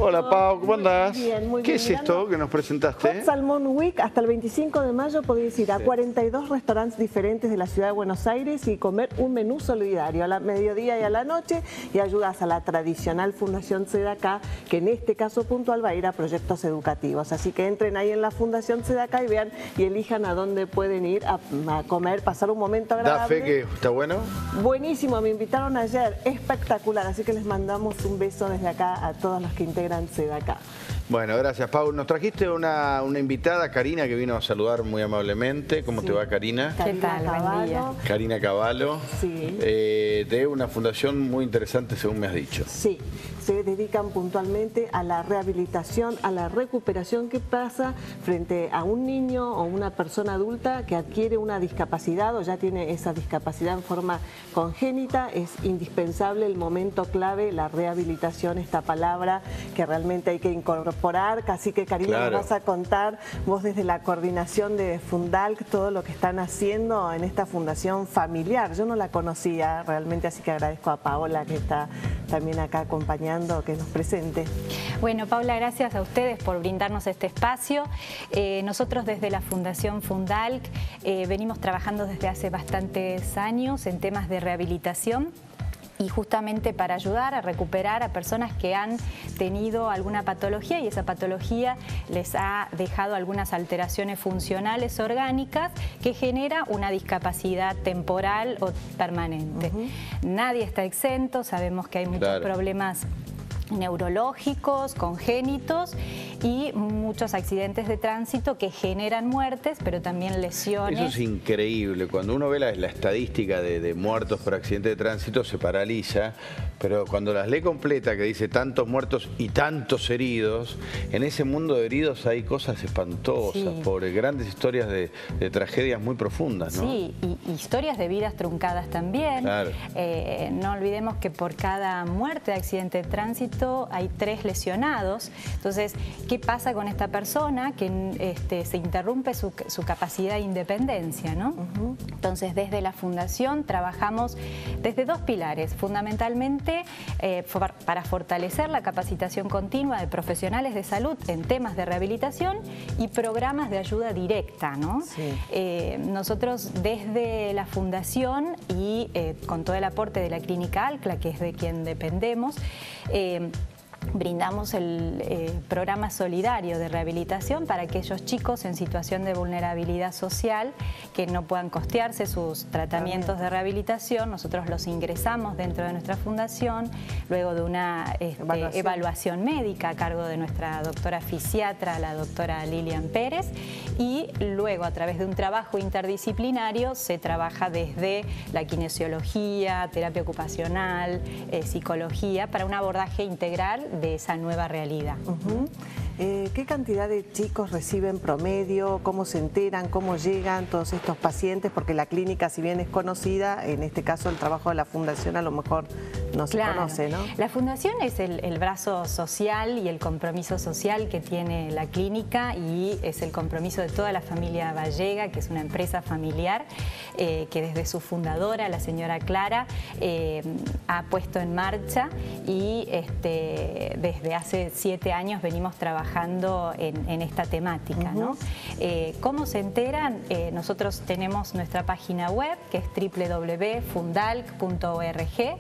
Hola Pau, ¿cómo andás? Bien, muy bien. ¿Qué es esto que nos presentaste? Hot Salmon Week, hasta el 25 de mayo podéis ir a 42 restaurantes diferentes de la ciudad de Buenos Aires y comer un menú solidario a la mediodía y a la noche, y ayudas a la tradicional Fundación Sedacá, que en este caso puntual va a ir a proyectos educativos. Así que entren ahí en la Fundación Sedacá y vean y elijan a dónde pueden ir a comer, pasar un momento agradable. ¿Da fe que está bueno? Buenísimo, me invitaron ayer, espectacular, así que les mandamos un beso desde acá a todos los que integran Sedacá. Bueno, gracias Pau. Nos trajiste una invitada, Karina, que vino a saludar muy amablemente. ¿Cómo te va, Karina? ¿Qué tal? Buen día. Karina Cavallo, sí. De una fundación muy interesante, según me has dicho. Sí, se dedican puntualmente a la rehabilitación, a la recuperación que pasa frente a un niño o una persona adulta que adquiere una discapacidad o ya tiene esa discapacidad en forma congénita. Es indispensable el momento clave, la rehabilitación, esta palabra que realmente hay que incorporar. Así que, Karina, claro, nos vas a contar vos desde la coordinación de Fundalc todo lo que están haciendo en esta fundación familiar. Yo no la conocía realmente, así que agradezco a Paola, que está también acá acompañando, que nos presente. Bueno, Paula, gracias a ustedes por brindarnos este espacio. Nosotros desde la Fundación Fundalc venimos trabajando desde hace bastantes años en temas de rehabilitación, y justamente para ayudar a recuperar a personas que han tenido alguna patología y esa patología les ha dejado algunas alteraciones funcionales orgánicas que genera una discapacidad temporal o permanente. Nadie está exento, sabemos que hay muchos problemas neurológicos, congénitos y muchos accidentes de tránsito que generan muertes, pero también lesiones. Eso es increíble. Cuando uno ve la estadística de muertos por accidente de tránsito se paraliza, pero cuando las lee completa, que dice tantos muertos y tantos heridos, en ese mundo de heridos hay cosas espantosas, sí, por grandes historias de tragedias muy profundas, ¿no? Sí, y historias de vidas truncadas también. Claro. No olvidemos que por cada muerte de accidente de tránsito hay 3 lesionados. Entonces, ¿qué pasa con esta persona? Que se interrumpe su capacidad de independencia, ¿no? Entonces, desde la Fundación trabajamos desde 2 pilares, fundamentalmente para fortalecer la capacitación continua de profesionales de salud en temas de rehabilitación y programas de ayuda directa, ¿no? Sí. Nosotros desde la Fundación y con todo el aporte de la Clínica Alcla, que es de quien dependemos, brindamos el programa solidario de rehabilitación para aquellos chicos en situación de vulnerabilidad social que no puedan costearse sus tratamientos de rehabilitación. Nosotros los ingresamos dentro de nuestra fundación luego de una evaluación médica a cargo de nuestra doctora fisiatra, la doctora Lilian Pérez, y luego a través de un trabajo interdisciplinario se trabaja desde la kinesiología, terapia ocupacional, psicología, para un abordaje integral de esa nueva realidad. ¿Qué cantidad de chicos reciben promedio? ¿Cómo se enteran? ¿Cómo llegan todos estos pacientes? Porque la clínica, si bien es conocida, en este caso el trabajo de la Fundación a lo mejor no se conoce, ¿no? La Fundación es el brazo social y el compromiso social que tiene la clínica, y es el compromiso de toda la familia Vallega, que es una empresa familiar que desde su fundadora, la señora Clara, ha puesto en marcha, y desde hace 7 años venimos trabajando en esta temática, ¿no? ¿Cómo se enteran? Nosotros tenemos nuestra página web, que es www.fundalc.org.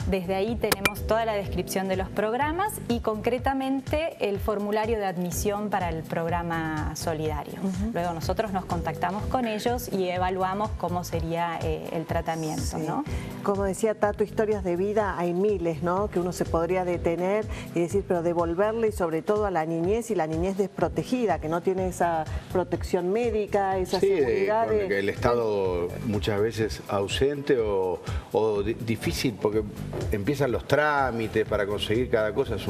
Desde ahí tenemos toda la descripción de los programas y concretamente el formulario de admisión para el programa solidario. Luego nosotros nos contactamos con ellos y evaluamos cómo sería el tratamiento, ¿no? Como decía Tato, historias de vida hay miles, ¿no? Que uno se podría detener y decir, pero devolverle sobre todo a la niñez, y la niñez desprotegida, que no tiene esa protección médica, esa seguridad. Que el Estado muchas veces ausente o difícil, porque empiezan los trámites para conseguir cada cosa, es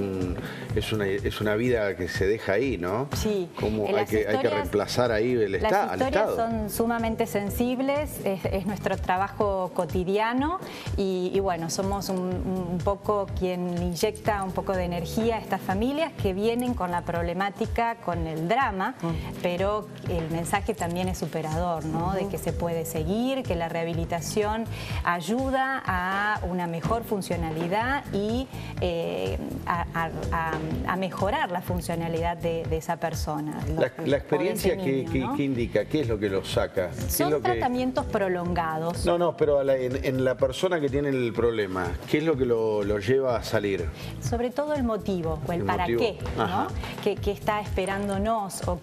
una vida que se deja ahí, ¿no? Sí. Como hay que reemplazar ahí al Estado. Las historias son sumamente sensibles, es nuestro trabajo cotidiano, y bueno, somos un poco quien inyecta un poco de energía a estas familias que vienen con la problemática, con el drama, pero el mensaje también es superador, ¿no? De que se puede seguir, que la rehabilitación ayuda a una mejor función funcionalidad y a mejorar la funcionalidad de esa persona. La experiencia que indica, ¿qué es lo que lo saca? Son tratamientos prolongados. No, pero en la persona que tiene el problema, ¿qué es lo que lo lleva a salir? Sobre todo el motivo, o el para qué, ¿no? ¿Qué está esperándonos? O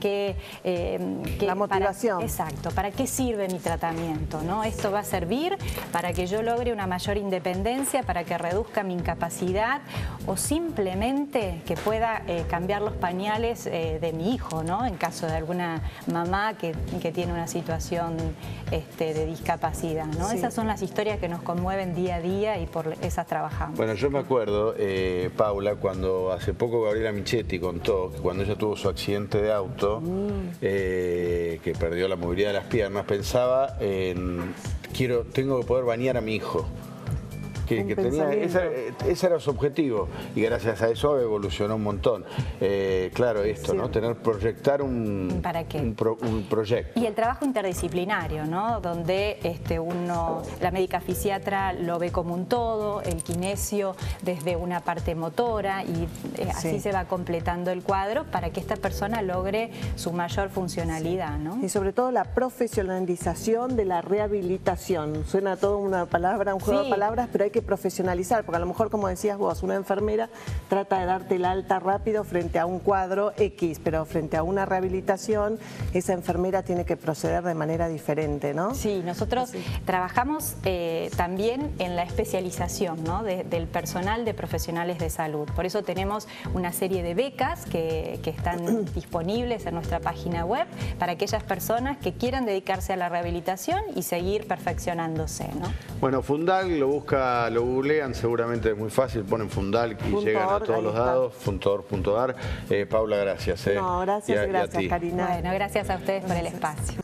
la motivación. Exacto, ¿para qué sirve mi tratamiento? ¿No? Esto va a servir para que yo logre una mayor independencia, para que reduzca mi incapacidad, o simplemente que pueda cambiar los pañales de mi hijo, ¿no? En caso de alguna mamá que tiene una situación de discapacidad, ¿no? Sí. Esas son las historias que nos conmueven día a día y por esas trabajamos. Bueno, yo me acuerdo, Paula, cuando hace poco Gabriela Michetti contó que cuando ella tuvo su accidente de auto, que perdió la movilidad de las piernas, pensaba en, tengo que poder bañar a mi hijo. Que tenía, ese era su objetivo, y gracias a eso evolucionó un montón. Claro, esto, sí, ¿no? Proyectar un proyecto. Y el trabajo interdisciplinario, ¿no? Donde la médica fisiatra lo ve como un todo, el kinesio desde una parte motora, y así se va completando el cuadro para que esta persona logre su mayor funcionalidad, ¿no? Y sobre todo la profesionalización de la rehabilitación. Suena todo una palabra, un juego de palabras, pero hay que profesionalizar, porque a lo mejor, como decías vos, una enfermera trata de darte el alta rápido frente a un cuadro X, pero frente a una rehabilitación, esa enfermera tiene que proceder de manera diferente, ¿no? Sí, nosotros trabajamos también en la especialización, ¿no? del personal de profesionales de salud. Por eso tenemos una serie de becas que están disponibles en nuestra página web para aquellas personas que quieran dedicarse a la rehabilitación y seguir perfeccionándose, ¿no? Bueno, Fundal lo googlean, seguramente es muy fácil, ponen Fundal y llegan a todos los datos, fundor.ar. Paula, gracias. No, gracias, Karina. Bueno, gracias a ustedes por el espacio.